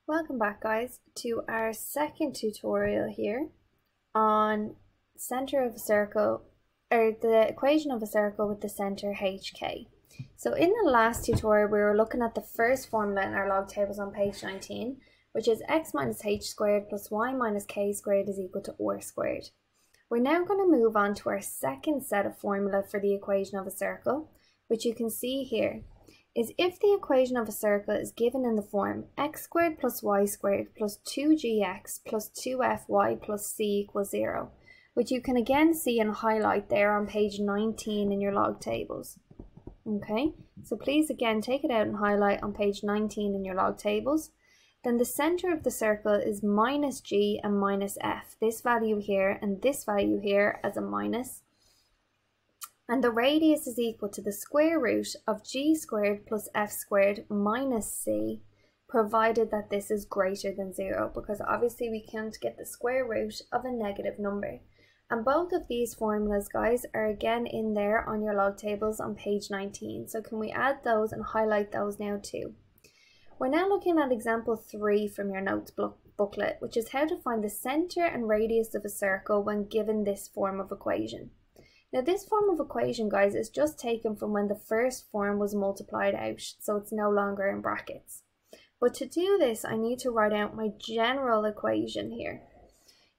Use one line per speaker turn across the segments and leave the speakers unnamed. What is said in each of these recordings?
Welcome back, guys, to our second tutorial here on center of a circle, or the equation of a circle with the center HK. So in the last tutorial we were looking at the first formula in our log tables on page 19, which is x minus h squared plus y minus k squared is equal to r squared. We're now going to move on to our second set of formula for the equation of a circle, which you can see here, is if the equation of a circle is given in the form x squared plus y squared plus 2gx plus 2fy plus c equals 0, which you can again see and highlight there on page 19 in your log tables. Okay, so please again take it out and highlight on page 19 in your log tables. Then the center of the circle is minus g and minus f, this value here and this value here as a minus. And the radius is equal to the square root of g squared plus f squared minus c, provided that this is greater than 0, because obviously we can't get the square root of a negative number. And both of these formulas, guys, are again in there on your log tables on page 19. So can we add those and highlight those now too? We're now looking at example 3 from your notes booklet, which is how to find the center and radius of a circle when given this form of equation. Now this form of equation, guys, is just taken from when the first form was multiplied out, so it's no longer in brackets. But to do this, I need to write out my general equation here.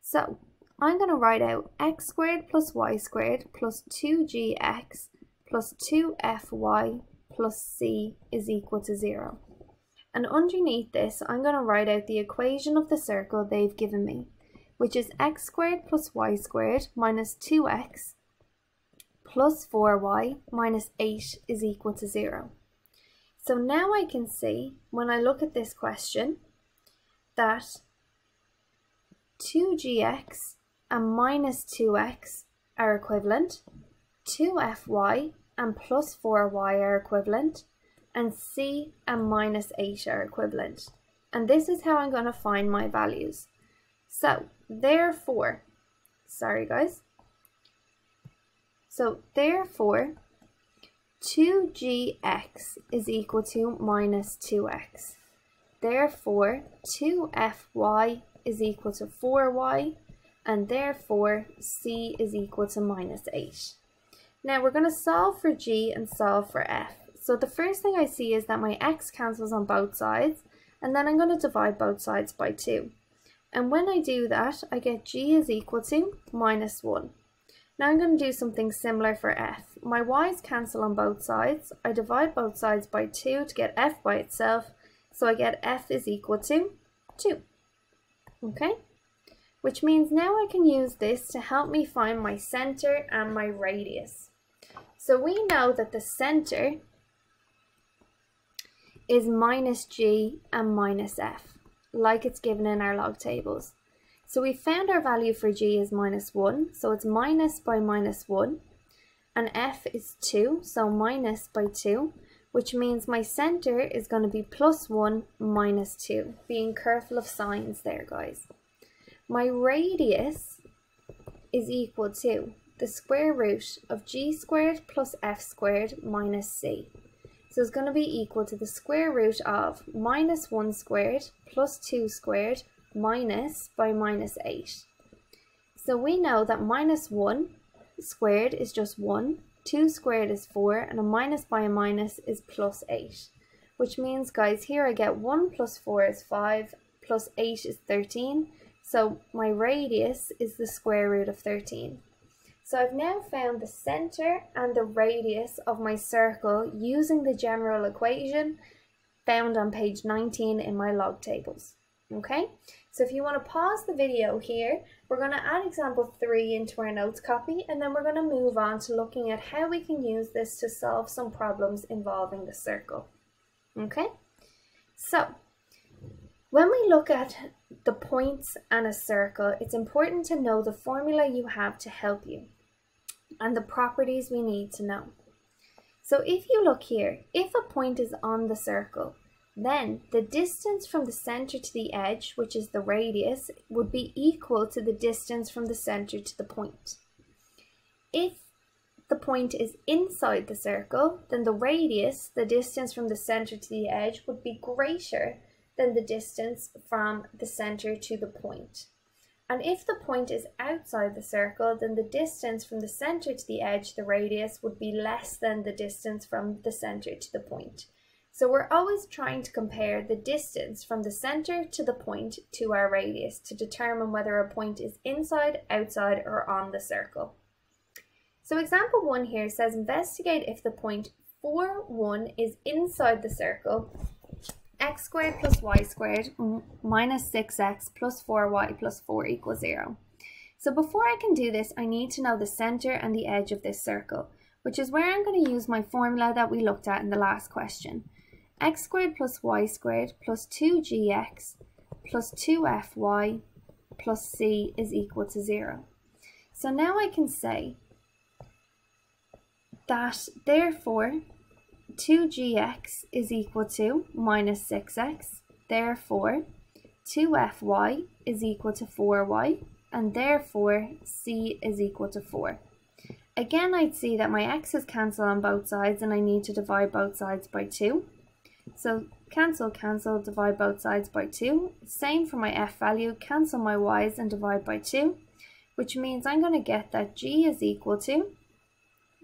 So I'm going to write out x squared plus y squared plus 2gx plus 2fy plus c is equal to 0. And underneath this, I'm going to write out the equation of the circle they've given me, which is x squared plus y squared minus 2x plus 4y minus 8 is equal to 0. So now I can see, when I look at this question, that 2gx and minus 2x are equivalent, 2fy and plus 4y are equivalent, and c and minus 8 are equivalent. And this is how I'm going to find my values. So therefore, So therefore, 2gx is equal to minus 2x. Therefore, 2fy is equal to 4y, and therefore c is equal to minus 8. Now we're going to solve for g and solve for f. So the first thing I see is that my x cancels on both sides, and then I'm going to divide both sides by 2. And when I do that, I get g is equal to minus 1. Now I'm going to do something similar for f. My y's cancel on both sides. I divide both sides by 2 to get f by itself. So I get f is equal to 2. Okay? Which means now I can use this to help me find my center and my radius. So we know that the center is minus g and minus f, like it's given in our log tables. So we found our value for g is minus 1, so it's minus by minus 1, and f is 2, so minus by 2, which means my center is going to be plus 1 minus 2, being careful of signs there, guys. My radius is equal to the square root of g squared plus f squared minus c. So it's going to be equal to the square root of minus 1 squared plus 2 squared minus by minus 8. So we know that minus 1 squared is just 1, 2 squared is 4, and a minus by a minus is plus 8. Which means, guys, here I get 1 plus 4 is 5, plus 8 is 13. So my radius is the square root of 13. So I've now found the center and the radius of my circle using the general equation found on page 19 in my log tables. Okay, so if you want to pause the video here, we're going to add example 3 into our notes copy, and then we're going to move on to looking at how we can use this to solve some problems involving the circle. Okay, so when we look at the points and a circle, it's important to know the formula you have to help you and the properties we need to know. So if you look here, if a point is on the circle, then the distance from the center to the edge, which is the radius, would be equal to the distance from the center to the point. If the point is inside the circle, then the radius, the distance from the center to the edge, would be greater than the distance from the center to the point. And if the point is outside the circle, then the distance from the center to the edge, the radius, would be less than the distance from the center to the point. So we're always trying to compare the distance from the center to the point to our radius to determine whether a point is inside, outside, or on the circle. So example 1 here says investigate if the point 4, 1 is inside the circle, x squared plus y squared minus 6x plus 4y plus 4 equals 0. So before I can do this, I need to know the center and the edge of this circle, which is where I'm going to use my formula that we looked at in the last question. X squared plus y squared plus 2gx plus 2fy plus c is equal to 0. So now I can say that therefore 2gx is equal to minus 6x, therefore 2fy is equal to 4y, and therefore c is equal to 4. Again, I'd see that my x's cancel on both sides and I need to divide both sides by 2. So cancel, cancel, divide both sides by 2. Same for my f value, cancel my y's and divide by 2, which means I'm going to get that g is equal to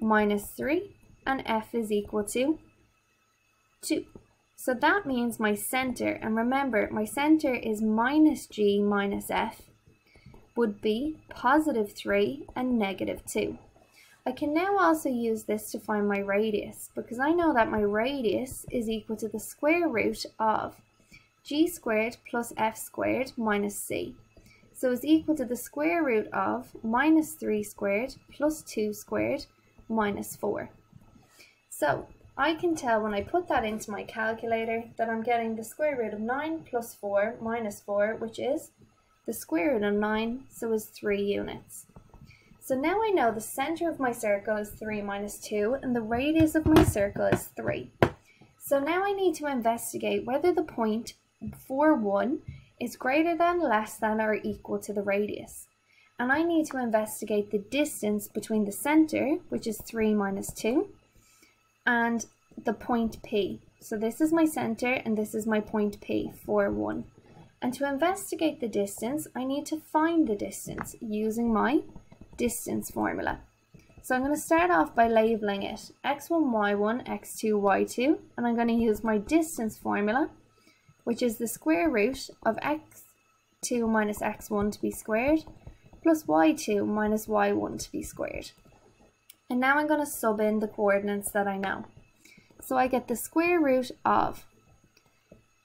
minus 3 and f is equal to 2. So that means my center, and remember my center is minus g minus f, would be positive 3 and negative 2. I can now also use this to find my radius, because I know that my radius is equal to the square root of g squared plus f squared minus c. So it's equal to the square root of minus 3 squared plus 2 squared minus 4. So I can tell when I put that into my calculator that I'm getting the square root of 9 plus 4 minus 4, which is the square root of 9, so is 3 units. So now I know the center of my circle is 3 minus 2 and the radius of my circle is 3. So now I need to investigate whether the point 4, 1 is greater than, less than, or equal to the radius. And I need to investigate the distance between the center, which is 3 minus 2, and the point P. So this is my center and this is my point P, 4, 1. And to investigate the distance, I need to find the distance using my distance formula. So I'm going to start off by labeling it x1, y1, x2, y2, and I'm going to use my distance formula, which is the square root of x2 minus x1 to be squared plus y2 minus y1 to be squared. And now I'm going to sub in the coordinates that I know. So I get the square root of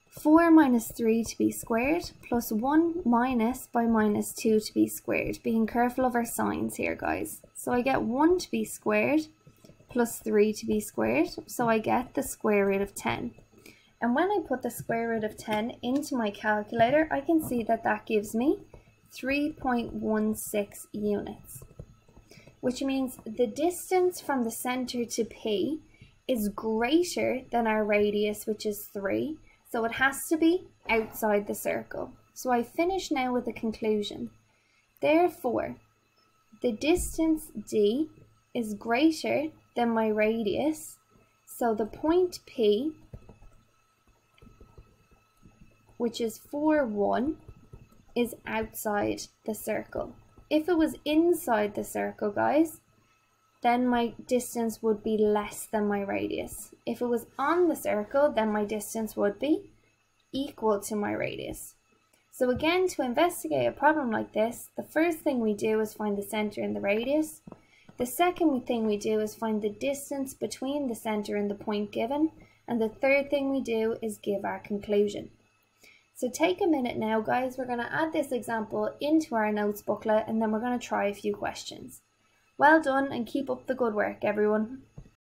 4 minus 3 to be squared plus 1 minus by minus 2 to be squared. Being careful of our signs here, guys. So I get 1 to be squared plus 3 to be squared. So I get the square root of 10. And when I put the square root of 10 into my calculator, I can see that that gives me 3.16 units. Which means the distance from the center to P is greater than our radius, which is 3. So it has to be outside the circle. So I finish now with the conclusion. Therefore, the distance D is greater than my radius. So the point P, which is 4, 1, is outside the circle. If it was inside the circle, guys, then my distance would be less than my radius. If it was on the circle, then my distance would be equal to my radius. So again, to investigate a problem like this, the first thing we do is find the center and the radius. The second thing we do is find the distance between the center and the point given. And the third thing we do is give our conclusion. So take a minute now, guys. We're going to add this example into our notes booklet and then we're going to try a few questions. Well done and keep up the good work, everyone.